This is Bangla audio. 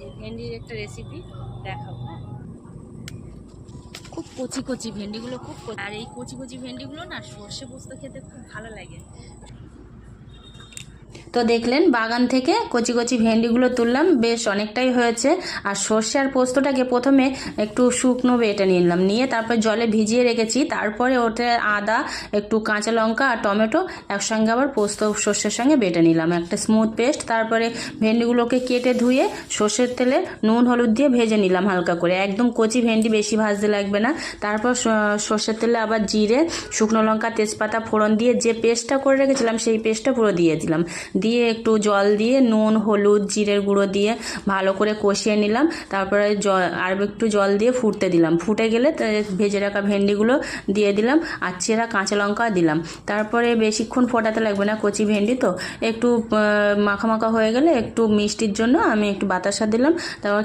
এই ভেন্ডির একটা রেসিপি দেখাবো। হ্যাঁ, খুব কচি কচি ভেন্ডিগুলো, খুব আর এই কচি কচি ভেন্ডিগুলো না সর্ষে পোস্ত খেতে খুব ভালো লাগে। তো দেখলেন বাগান থেকে কচি কচি ভেন্ডিগুলো তুললাম, বেশ অনেকটাই হয়েছে। আর সর্ষে আর পোস্তটাকে প্রথমে একটু শুকনো বেটে নিলাম, নিয়ে তারপর জলে ভিজিয়ে রেখেছি। তারপরে ওটা আদা, একটু কাঁচা লঙ্কা আর টমেটো একসঙ্গে আবার পোস্ত সর্ষের সঙ্গে বেটে নিলাম, একটা স্মুথ পেস্ট। তারপরে ভেন্ডিগুলোকে কেটে ধুয়ে সর্ষের তেলে নুন হলুদ দিয়ে ভেজে নিলাম হালকা করে, একদম কচি ভেন্ডি, বেশি ভাজতে লাগবে না। তারপর সর্ষের তেলে আবার জিরে, শুকনো লঙ্কা, তেজপাতা ফোড়ন দিয়ে যে পেস্টটা করে রেখেছিলাম সেই পেস্টটা পুরো দিয়ে দিলাম, দিয়ে একটু জল দিয়ে নুন হলুদ জিরের গুঁড়ো দিয়ে ভালো করে কষিয়ে নিলাম। তারপরে আর একটু জল দিয়ে ফুটতে দিলাম, ফুটে গেলে ভেজে রাখা ভেন্ডিগুলো দিয়ে দিলাম আর চেরা কাঁচা লঙ্কা দিলাম। তারপরে বেশিক্ষণ ফোটাতে লাগবে না, কচি ভেন্ডি তো, একটু মাখা মাখা হয়ে গেলে একটু মিষ্টির জন্য আমি একটু বাতাসা দিলাম। তারপর